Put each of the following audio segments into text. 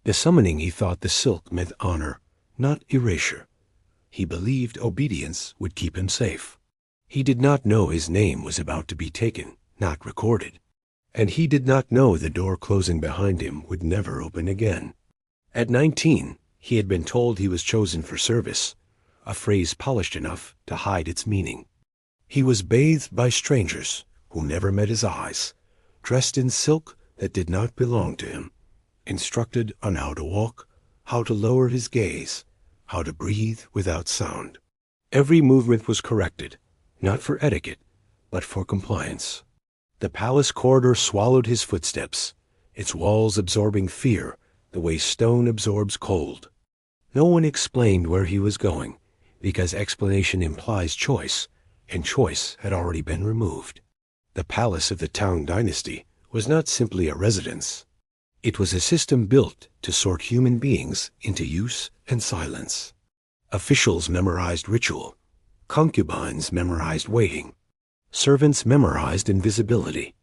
The summoning, he thought the silk meant honor, not erasure. He believed obedience would keep him safe. He did not know his name was about to be taken, not recorded. And he did not know the door closing behind him would never open again. At 19, he had been told he was chosen for service, a phrase polished enough to hide its meaning. He was bathed by strangers who never met his eyes, dressed in silk that did not belong to him, instructed on how to walk, how to lower his gaze, how to breathe without sound. Every movement was corrected, not for etiquette, but for compliance. The palace corridor swallowed his footsteps, its walls absorbing fear the way stone absorbs cold. No one explained where he was going, because explanation implies choice, and choice had already been removed. The palace of the Tang Dynasty was not simply a residence. It was a system built to sort human beings into use and silence. Officials memorized ritual. Concubines memorized waiting. Servants memorized invisibility.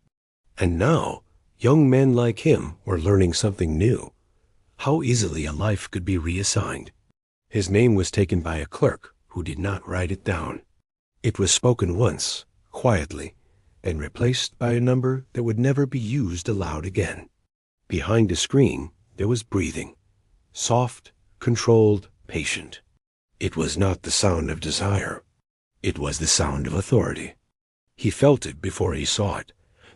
And now, young men like him were learning something new. How easily a life could be reassigned. His name was taken by a clerk who did not write it down. It was spoken once, quietly, and replaced by a number that would never be used aloud again. Behind a screen, there was breathing. Soft, controlled, patient. It was not the sound of desire. It was the sound of authority. He felt it before he saw it,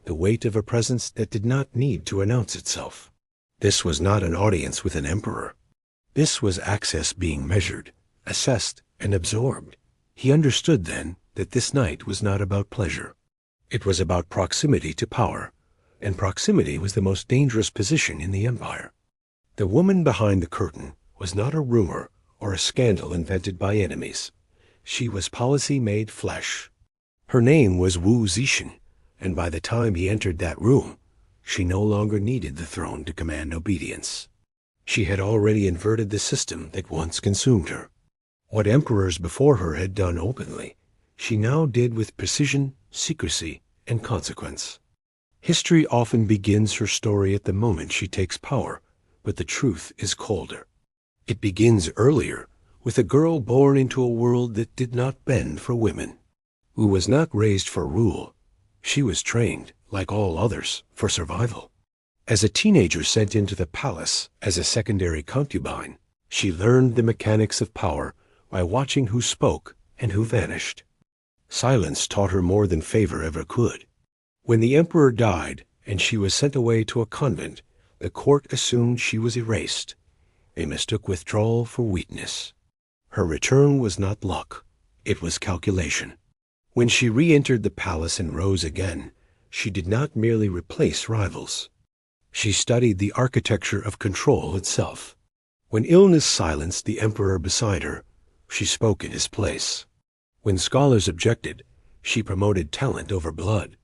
the weight of a presence that did not need to announce itself. This was not an audience with an emperor. This was access being measured, assessed, and absorbed. He understood then that this night was not about pleasure. It was about proximity to power, and proximity was the most dangerous position in the empire. The woman behind the curtain was not a rumor or a scandal invented by enemies. She was policy made flesh. Her name was Wu Zetian, and by the time he entered that room, she no longer needed the throne to command obedience. She had already inverted the system that once consumed her. What emperors before her had done openly, she now did with precision, secrecy, and consequence. History often begins her story at the moment she takes power, but the truth is colder. It begins earlier, with a girl born into a world that did not bend for women, who was not raised for rule. She was trained, like all others, for survival. As a teenager sent into the palace as a secondary concubine, she learned the mechanics of power by watching who spoke and who vanished. Silence taught her more than favor ever could. When the emperor died and she was sent away to a convent, the court assumed she was erased. They mistook withdrawal for weakness. Her return was not luck. It was calculation. When she re-entered the palace and rose again, she did not merely replace rivals. She studied the architecture of control itself. When illness silenced the emperor beside her, she spoke in his place. When scholars objected, she promoted talent over blood.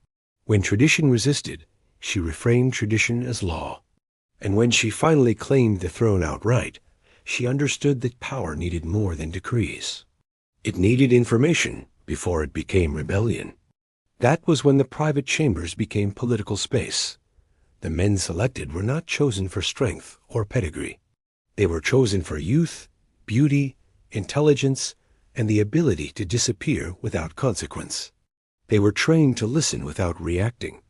When tradition resisted, she reframed tradition as law. And when she finally claimed the throne outright, she understood that power needed more than decrees. It needed information before it became rebellion. That was when the private chambers became political space. The men selected were not chosen for strength or pedigree. They were chosen for youth, beauty, intelligence, and the ability to disappear without consequence. They were trained to listen without reacting,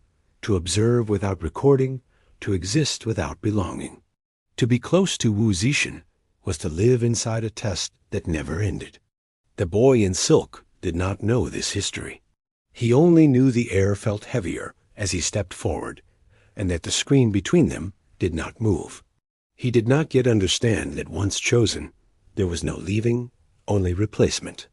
to observe without recording, to exist without belonging. To be close to Wu Zetian was to live inside a test that never ended. The boy in silk did not know this history. He only knew the air felt heavier as he stepped forward, and that the screen between them did not move. He did not yet understand that once chosen, there was no leaving, only replacement.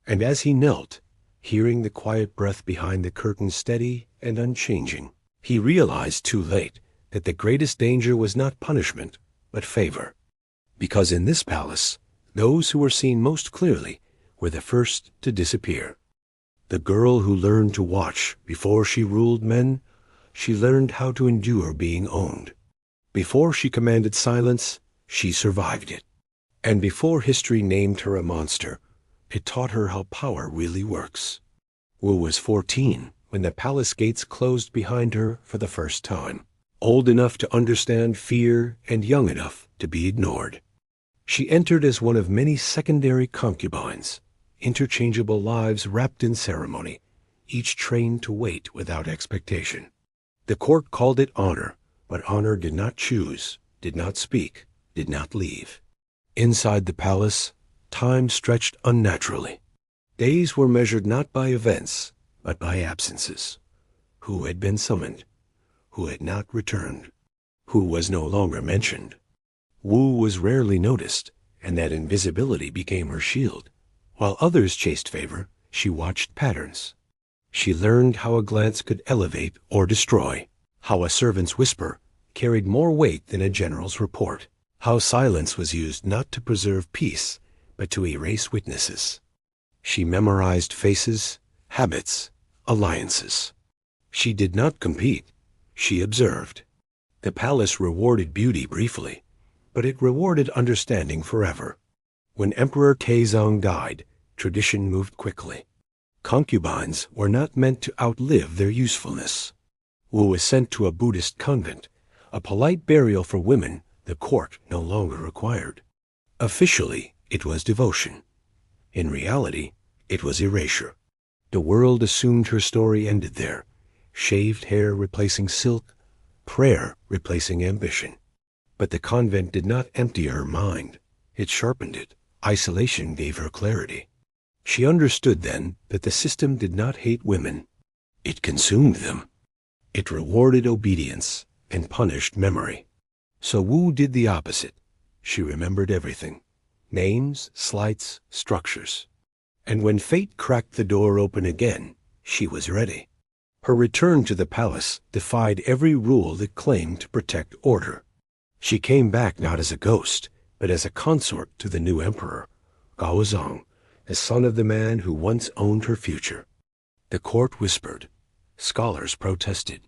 And as he knelt, hearing the quiet breath behind the curtain steady and unchanging, he realized too late that the greatest danger was not punishment, but favor. Because in this palace, those who were seen most clearly were the first to disappear. The girl who learned to watch before she ruled men, she learned how to endure being owned. Before she commanded silence, she survived it. And before history named her a monster, it taught her how power really works. Wu was 14 when the palace gates closed behind her for the first time, old enough to understand fear and young enough to be ignored. She entered as one of many secondary concubines, interchangeable lives wrapped in ceremony, each trained to wait without expectation. The court called it honor, but honor did not choose, did not speak, did not leave. Inside the palace, time stretched unnaturally. Days were measured not by events, but by absences. Who had been summoned? Who had not returned? Who was no longer mentioned? Wu was rarely noticed, and that invisibility became her shield. While others chased favor, she watched patterns. She learned how a glance could elevate or destroy, how a servant's whisper carried more weight than a general's report, how silence was used not to preserve peace, but to erase witnesses. She memorized faces, habits, alliances. She did not compete, she observed. The palace rewarded beauty briefly, but it rewarded understanding forever. When Emperor Taizong died, tradition moved quickly. Concubines were not meant to outlive their usefulness. Wu was sent to a Buddhist convent, a polite burial for women the court no longer required. Officially, it was devotion. In reality, it was erasure. The world assumed her story ended there, shaved hair replacing silk, prayer replacing ambition. But the convent did not empty her mind. It sharpened it. Isolation gave her clarity. She understood then that the system did not hate women. It consumed them. It rewarded obedience and punished memory. So Wu did the opposite. She remembered everything. Names, slights, structures. And when fate cracked the door open again, she was ready. Her return to the palace defied every rule that claimed to protect order. She came back not as a ghost, but as a consort to the new emperor, Gaozong, the son of the man who once owned her future. The court whispered. Scholars protested.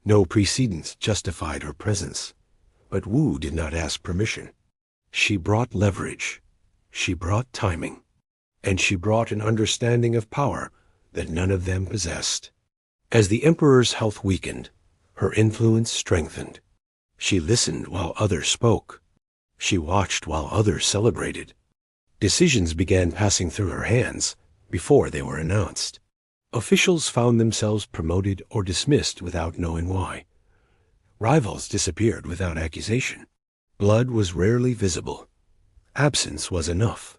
No precedents justified her presence. But Wu did not ask permission. She brought leverage. She brought timing. And she brought an understanding of power that none of them possessed. As the emperor's health weakened, her influence strengthened. She listened while others spoke. She watched while others celebrated. Decisions began passing through her hands before they were announced. Officials found themselves promoted or dismissed without knowing why. Rivals disappeared without accusation. Blood was rarely visible. Absence was enough.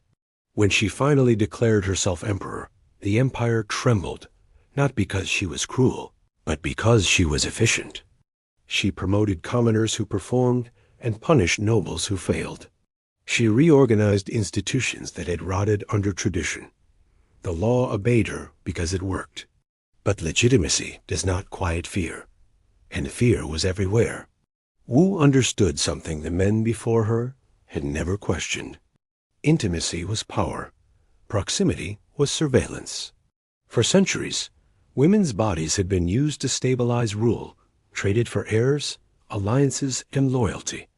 When she finally declared herself emperor, the empire trembled, not because she was cruel, but because she was efficient. She promoted commoners who performed and punished nobles who failed. She reorganized institutions that had rotted under tradition. The law obeyed her because it worked. But legitimacy does not quiet fear, and fear was everywhere. Wu understood something the men before her had never questioned. Intimacy was power. Proximity was surveillance. For centuries, women's bodies had been used to stabilize rule, traded for heirs, alliances, and loyalty.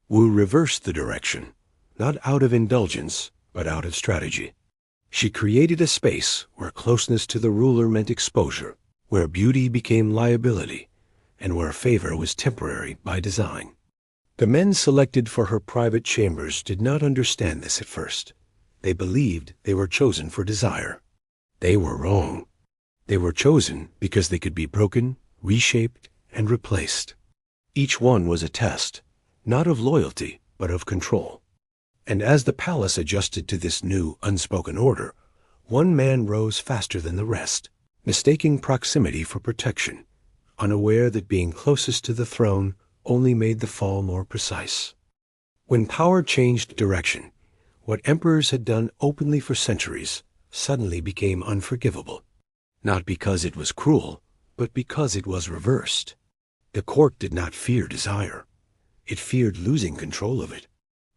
Wu reversed the direction, not out of indulgence, but out of strategy. She created a space where closeness to the ruler meant exposure, where beauty became liability, and where favor was temporary by design. The men selected for her private chambers did not understand this at first. They believed they were chosen for desire. They were wrong. They were chosen because they could be broken, reshaped, and replaced. Each one was a test, not of loyalty, but of control. And as the palace adjusted to this new, unspoken order, one man rose faster than the rest, mistaking proximity for protection, unaware that being closest to the throne only made the fall more precise. When power changed direction, what emperors had done openly for centuries suddenly became unforgivable, not because it was cruel, but because it was reversed. The court did not fear desire. It feared losing control of it.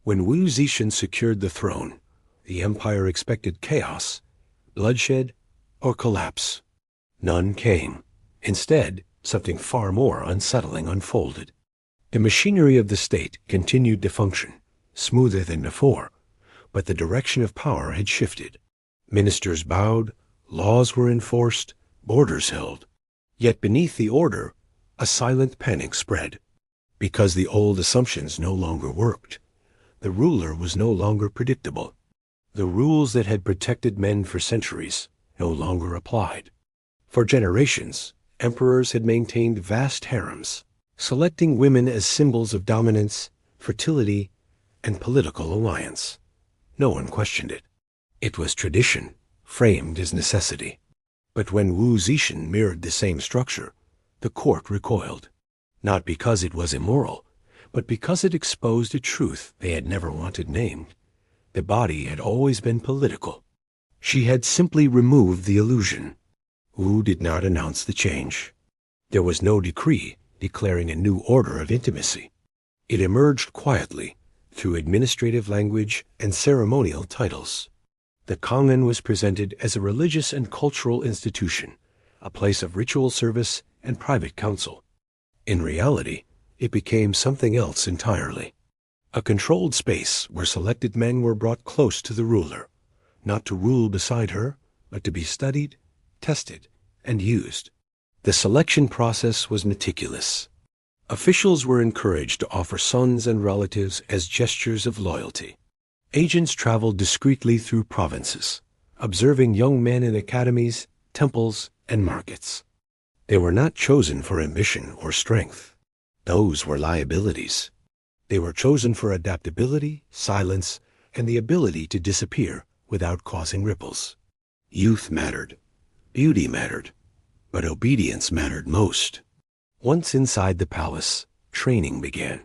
When Wu Zetian secured the throne, the empire expected chaos, bloodshed, or collapse. None came. Instead, something far more unsettling unfolded. The machinery of the state continued to function, smoother than before, but the direction of power had shifted. Ministers bowed, laws were enforced, borders held. Yet beneath the order, a silent panic spread. Because the old assumptions no longer worked, The ruler was no longer predictable. The rules that had protected men for centuries no longer applied. For generations, emperors had maintained vast harems, selecting women as symbols of dominance, fertility, and political alliance. No one questioned it. It was tradition, framed as necessity. But when Wu Zetian mirrored the same structure, the court recoiled. Not because it was immoral, but because it exposed a truth they had never wanted named. The body had always been political. She had simply removed the illusion. Wu did not announce the change. There was no decree declaring a new order of intimacy. It emerged quietly through administrative language and ceremonial titles. The Kangen was presented as a religious and cultural institution, a place of ritual service and private council. In reality, it became something else entirely. A controlled space where selected men were brought close to the ruler, not to rule beside her, but to be studied, tested, and used. The selection process was meticulous. Officials were encouraged to offer sons and relatives as gestures of loyalty. Agents traveled discreetly through provinces, observing young men in academies, temples, and markets. They were not chosen for ambition or strength. Those were liabilities. They were chosen for adaptability, silence, and the ability to disappear without causing ripples. Youth mattered. Beauty mattered. But obedience mattered most. Once inside the palace, training began.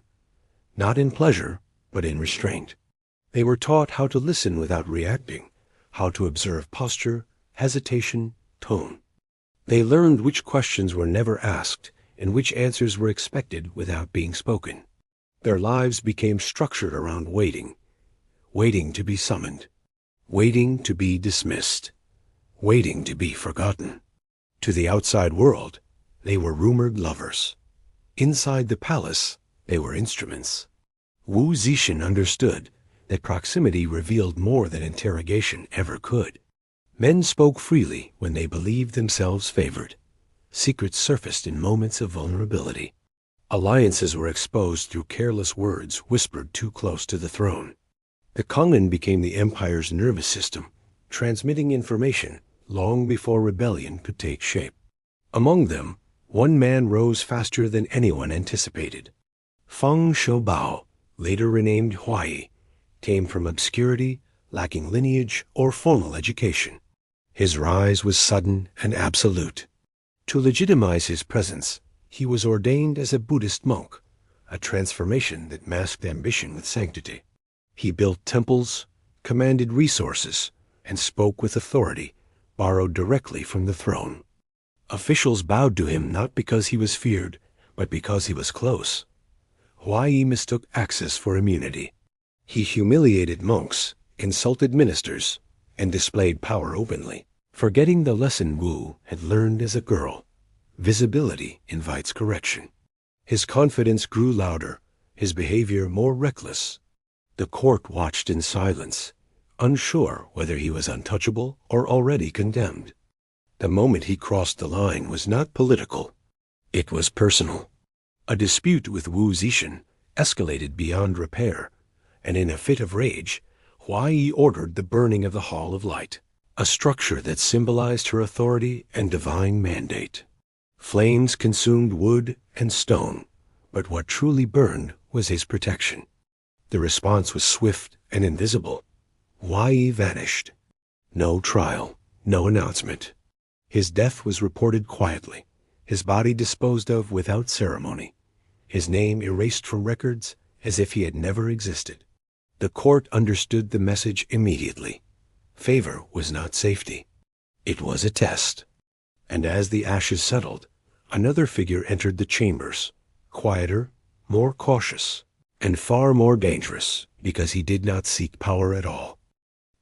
Not in pleasure, but in restraint. They were taught how to listen without reacting, how to observe posture, hesitation, tone. They learned which questions were never asked and which answers were expected without being spoken. Their lives became structured around waiting. Waiting to be summoned. Waiting to be dismissed. Waiting to be forgotten. To the outside world, they were rumored lovers. Inside the palace, they were instruments. Wu Zetian understood that proximity revealed more than interrogation ever could. Men spoke freely when they believed themselves favored. Secrets surfaced in moments of vulnerability. Alliances were exposed through careless words whispered too close to the throne. The Kangen became the empire's nervous system, transmitting information long before rebellion could take shape. Among them, one man rose faster than anyone anticipated. Feng Shoubao, later renamed Huai, came from obscurity, lacking lineage or formal education. His rise was sudden and absolute. To legitimize his presence, he was ordained as a Buddhist monk, a transformation that masked ambition with sanctity. He built temples, commanded resources, and spoke with authority, borrowed directly from the throne. Officials bowed to him not because he was feared, but because he was close. Huai mistook access for immunity. He humiliated monks, insulted ministers, and displayed power openly, forgetting the lesson Wu had learned as a girl. Visibility invites correction. His confidence grew louder, his behavior more reckless. The court watched in silence, unsure whether he was untouchable or already condemned. The moment he crossed the line was not political. It was personal. A dispute with Wu Zetian escalated beyond repair, and in a fit of rage, Huai ordered the burning of the Hall of Light, a structure that symbolized her authority and divine mandate. Flames consumed wood and stone, but what truly burned was his protection. The response was swift and invisible. Huai vanished. No trial, no announcement. His death was reported quietly, his body disposed of without ceremony, his name erased from records as if he had never existed. The court understood the message immediately. Favor was not safety. It was a test. And as the ashes settled, another figure entered the chambers, quieter, more cautious, and far more dangerous because he did not seek power at all.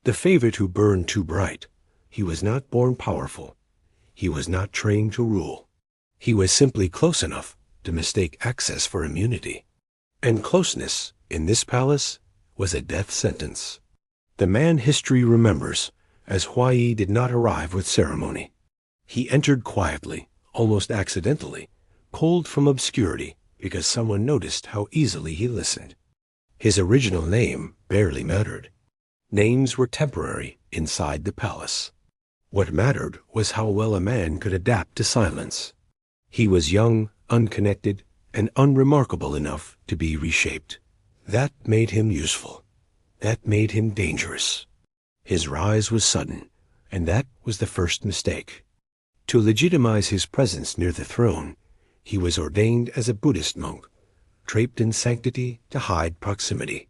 The favorite who burned too bright, he was not born powerful. He was not trained to rule. He was simply close enough to mistake access for immunity. And closeness, in this palace, was a death sentence. The man history remembers, as Huai did not arrive with ceremony. He entered quietly, almost accidentally, pulled from obscurity because someone noticed how easily he listened. His original name barely mattered. Names were temporary inside the palace. What mattered was how well a man could adapt to silence. He was young, unconnected, and unremarkable enough to be reshaped. That made him useful. That made him dangerous. His rise was sudden, and that was the first mistake. To legitimize his presence near the throne, he was ordained as a Buddhist monk, draped in sanctity to hide proximity.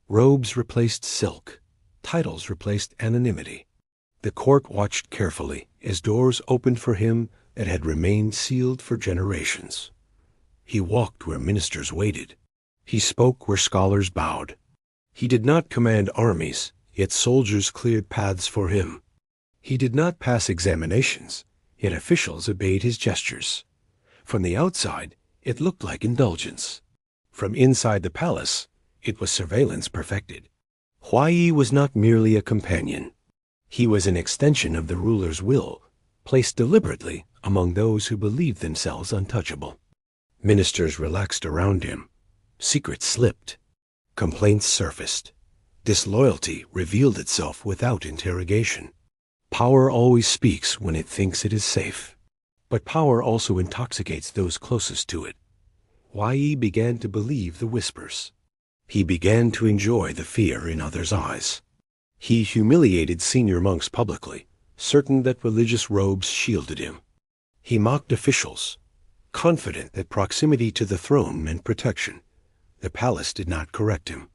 Robes replaced silk. Titles replaced anonymity. The court watched carefully as doors opened for him that had remained sealed for generations. He walked where ministers waited. He spoke where scholars bowed. He did not command armies, yet soldiers cleared paths for him. He did not pass examinations, yet officials obeyed his gestures. From the outside, it looked like indulgence. From inside the palace, it was surveillance perfected. Huai was not merely a companion. He was an extension of the ruler's will, placed deliberately among those who believed themselves untouchable. Ministers relaxed around him. Secrets slipped. Complaints surfaced. Disloyalty revealed itself without interrogation. Power always speaks when it thinks it is safe. But power also intoxicates those closest to it. Huai began to believe the whispers. He began to enjoy the fear in others' eyes. He humiliated senior monks publicly, certain that religious robes shielded him. He mocked officials, confident that proximity to the throne meant protection. The palace did not correct him.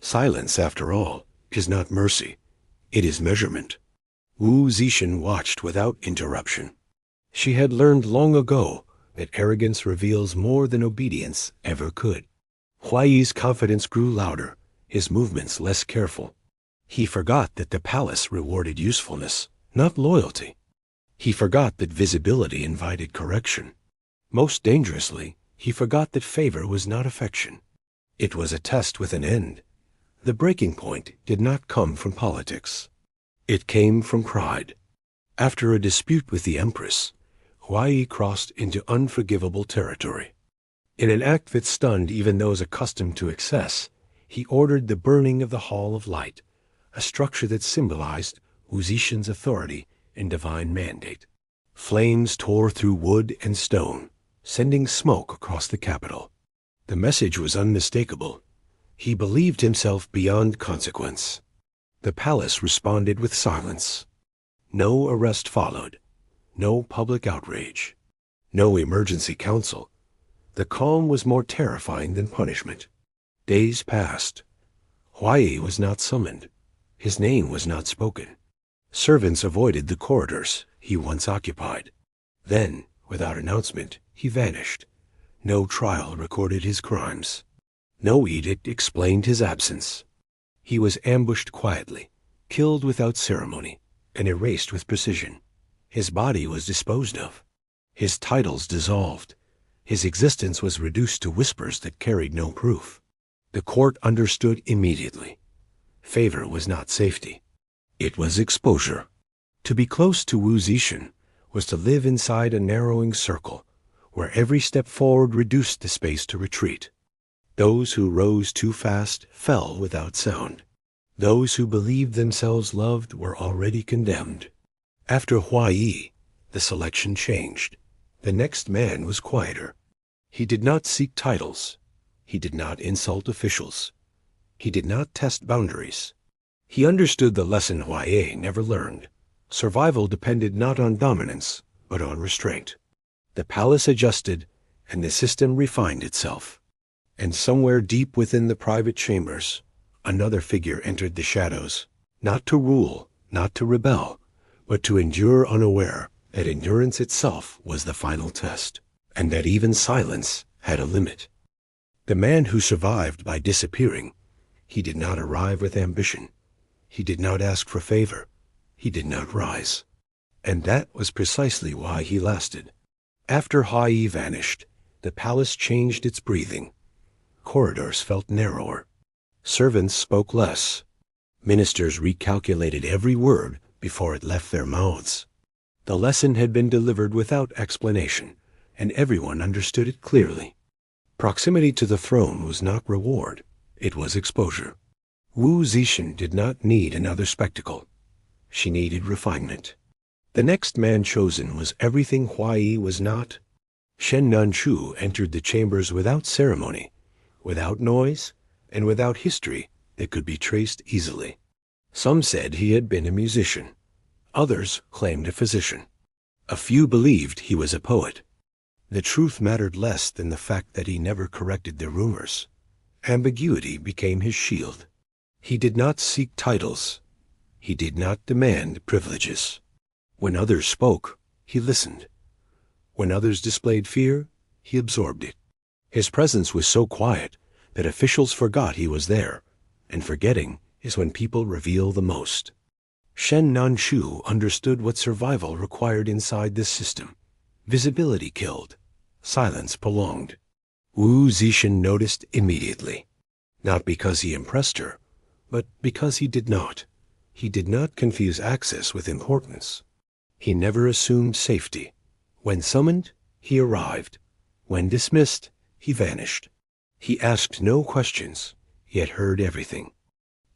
Silence, after all, is not mercy. It is measurement. Wu Zetian watched without interruption. She had learned long ago that arrogance reveals more than obedience ever could. Huai's confidence grew louder, his movements less careful. He forgot that the palace rewarded usefulness, not loyalty. He forgot that visibility invited correction. Most dangerously, he forgot that favor was not affection. It was a test with an end. The breaking point did not come from politics. It came from pride. After a dispute with the empress, Huai crossed into unforgivable territory. In an act that stunned even those accustomed to excess, he ordered the burning of the Hall of Light, a structure that symbolized Wu Zetian's authority and divine mandate. Flames tore through wood and stone, sending smoke across the capital. The message was unmistakable. He believed himself beyond consequence. The palace responded with silence. No arrest followed. No public outrage. No emergency council. The calm was more terrifying than punishment. Days passed. Huai was not summoned. His name was not spoken. Servants avoided the corridors he once occupied. Then, without announcement, he vanished. No trial recorded his crimes. No edict explained his absence. He was ambushed quietly, killed without ceremony, and erased with precision. His body was disposed of. His titles dissolved. His existence was reduced to whispers that carried no proof. The court understood immediately. Favor was not safety. It was exposure. To be close to Wu Zetian was to live inside a narrowing circle, where every step forward reduced the space to retreat. Those who rose too fast fell without sound. Those who believed themselves loved were already condemned. After Huai, the selection changed. The next man was quieter. He did not seek titles. He did not insult officials. He did not test boundaries. He understood the lesson Huai never learned. Survival depended not on dominance, but on restraint. The palace adjusted, and the system refined itself. And somewhere deep within the private chambers, another figure entered the shadows, not to rule, not to rebel, but to endure unaware that endurance itself was the final test, and that even silence had a limit. The man who survived by disappearing, he did not arrive with ambition. He did not ask for favor. He did not rise. And that was precisely why he lasted. After Huai vanished, the palace changed its breathing. Corridors felt narrower. Servants spoke less. Ministers recalculated every word before it left their mouths. The lesson had been delivered without explanation, and everyone understood it clearly. Proximity to the throne was not reward. It was exposure. Wu Zetian did not need another spectacle. She needed refinement. The next man chosen was everything Huai was not. Shen Nanshu entered the chambers without ceremony, without noise, and without history that could be traced easily. Some said he had been a musician. Others claimed a physician. A few believed he was a poet. The truth mattered less than the fact that he never corrected their rumors. Ambiguity became his shield. He did not seek titles. He did not demand privileges. When others spoke, he listened. When others displayed fear, he absorbed it. His presence was so quiet that officials forgot he was there, and forgetting is when people reveal the most. Shen Nanshu understood what survival required inside this system. Visibility killed. Silence prolonged. Wu Zetian noticed immediately. Not because he impressed her, but because he did not. He did not confuse access with importance. He never assumed safety. When summoned, he arrived. When dismissed, he vanished. He asked no questions, yet heard everything.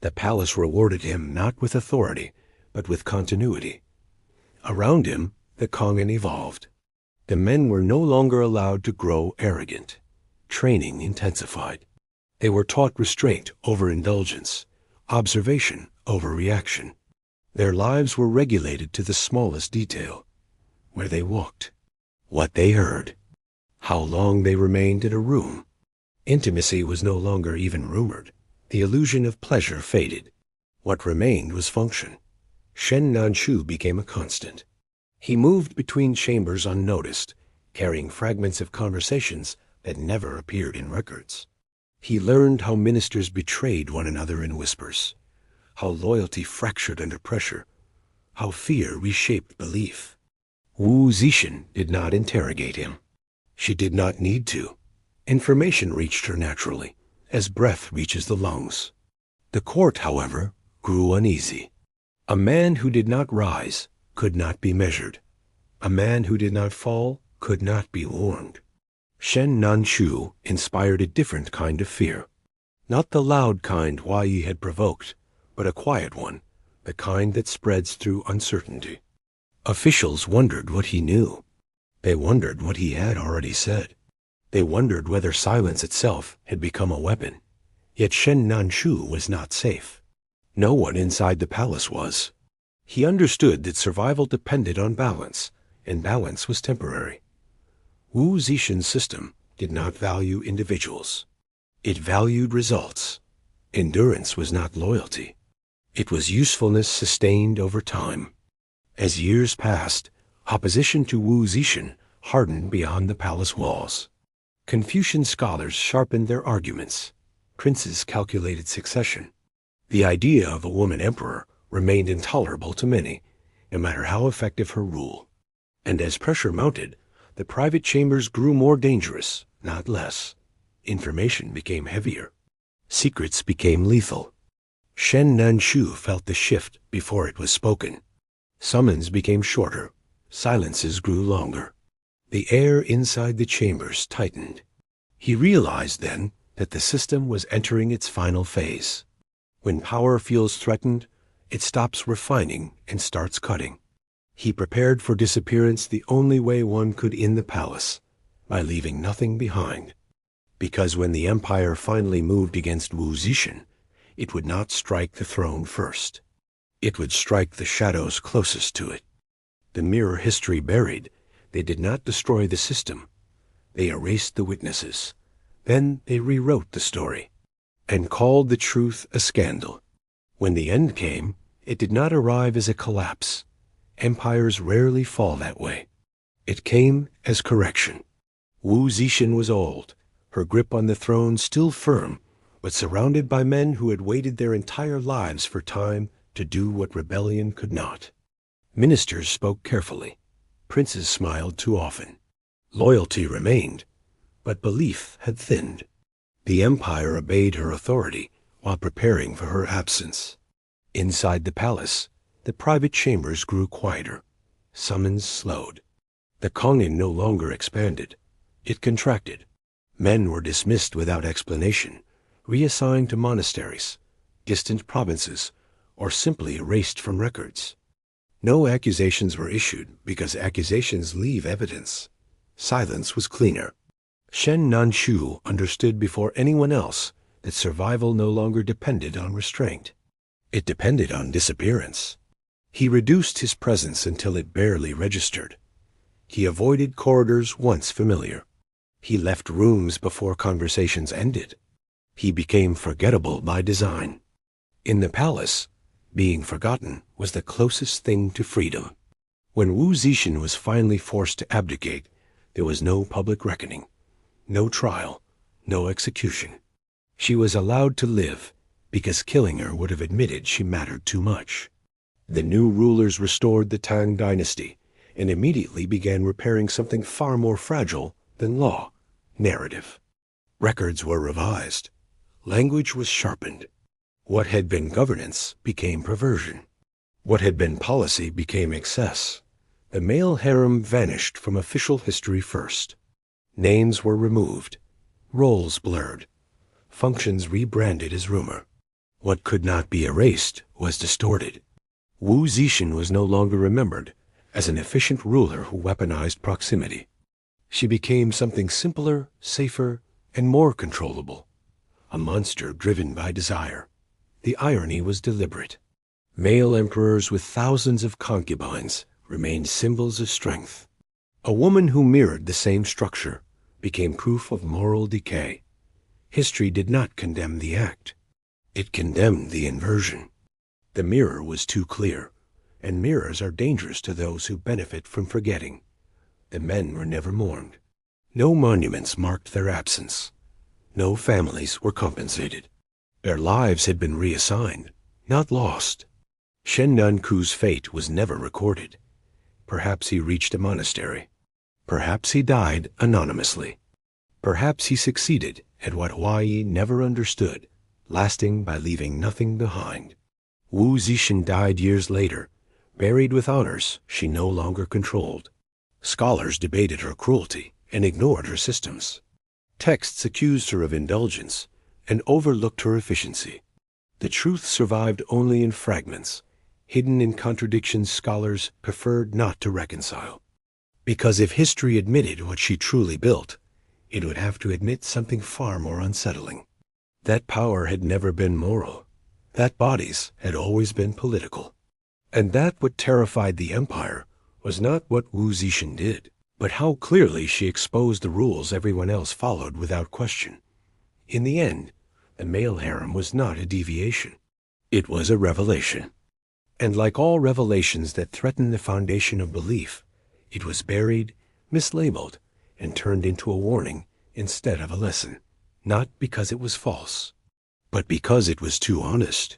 The palace rewarded him not with authority, but with continuity. Around him, the Kongan evolved. The men were no longer allowed to grow arrogant. Training intensified. They were taught restraint over indulgence, observation over reaction. Their lives were regulated to the smallest detail. Where they walked, what they heard, how long they remained in a room. Intimacy was no longer even rumored. The illusion of pleasure faded. What remained was function. Shen Nanshu became a constant. He moved between chambers unnoticed, carrying fragments of conversations that never appeared in records. He learned how ministers betrayed one another in whispers, how loyalty fractured under pressure, how fear reshaped belief. Wu Zetian did not interrogate him. She did not need to. Information reached her naturally, as breath reaches the lungs. The court, however, grew uneasy. A man who did not rise could not be measured. A man who did not fall could not be warned. Shen Nanshu inspired a different kind of fear. Not the loud kind Huai had provoked, but a quiet one, the kind that spreads through uncertainty. Officials wondered what he knew. They wondered what he had already said. They wondered whether silence itself had become a weapon. Yet Shen Nanshu was not safe. No one inside the palace was. He understood that survival depended on balance, and balance was temporary. Wu Zetian's system did not value individuals. It valued results. Endurance was not loyalty. It was usefulness sustained over time. As years passed, opposition to Wu Zetian hardened beyond the palace walls. Confucian scholars sharpened their arguments. Princes calculated succession. The idea of a woman emperor remained intolerable to many, no matter how effective her rule. And as pressure mounted, the private chambers grew more dangerous, not less. Information became heavier. Secrets became lethal. Shen Nanshu felt the shift before it was spoken. Summons became shorter. Silences grew longer. The air inside the chambers tightened. He realized then that the system was entering its final phase. When power feels threatened, it stops refining and starts cutting. He prepared for disappearance the only way one could in the palace, by leaving nothing behind. Because when the empire finally moved against Wu Zetian, it would not strike the throne first. It would strike the shadows closest to it. The mirror history buried, they did not destroy the system. They erased the witnesses. Then they rewrote the story, and called the truth a scandal. When the end came, it did not arrive as a collapse. Empires rarely fall that way. It came as correction. Wu Zetian was old, her grip on the throne still firm, but surrounded by men who had waited their entire lives for time to do what rebellion could not. Ministers spoke carefully. Princes smiled too often. Loyalty remained, but belief had thinned. The empire obeyed her authority while preparing for her absence. Inside the palace, the private chambers grew quieter. Summons slowed. The Kongan no longer expanded. It contracted. Men were dismissed without explanation. reassigned to monasteries, distant provinces, or simply erased from records. No accusations were issued because accusations leave evidence. Silence was cleaner. Shen Nanshu understood before anyone else that survival no longer depended on restraint. It depended on disappearance. He reduced his presence until it barely registered. He avoided corridors once familiar. He left rooms before conversations ended. He became forgettable by design. In the palace, being forgotten was the closest thing to freedom. When Wu Zetian was finally forced to abdicate, there was no public reckoning, no trial, no execution. She was allowed to live because killing her would have admitted she mattered too much. The new rulers restored the Tang Dynasty and immediately began repairing something far more fragile than law, narrative. Records were revised. Language was sharpened. What had been governance became perversion. What had been policy became excess. The male harem vanished from official history first. Names were removed, roles blurred, functions rebranded as rumor. What could not be erased was distorted. Wu Zetian was no longer remembered as an efficient ruler who weaponized proximity. She became something simpler, safer, and more controllable. A monster driven by desire. The irony was deliberate. Male emperors with thousands of concubines remained symbols of strength. A woman who mirrored the same structure became proof of moral decay. History did not condemn the act. It condemned the inversion. The mirror was too clear, and mirrors are dangerous to those who benefit from forgetting. The men were never mourned. No monuments marked their absence. No families were compensated. Their lives had been reassigned, not lost. Shen Nanku's fate was never recorded. Perhaps he reached a monastery. Perhaps he died anonymously. Perhaps he succeeded at what Huai never understood, lasting by leaving nothing behind. Wu Zetian died years later, buried with honors she no longer controlled. Scholars debated her cruelty and ignored her systems. Texts accused her of indulgence and overlooked her efficiency. The truth survived only in fragments, hidden in contradictions scholars preferred not to reconcile. Because if history admitted what she truly built, it would have to admit something far more unsettling. That power had never been moral. That bodies had always been political. And that what terrified the empire was not what Wu Zetian did, but how clearly she exposed the rules everyone else followed without question. In the end, the male harem was not a deviation. It was a revelation. And like all revelations that threaten the foundation of belief, it was buried, mislabeled, and turned into a warning instead of a lesson. Not because it was false, but because it was too honest.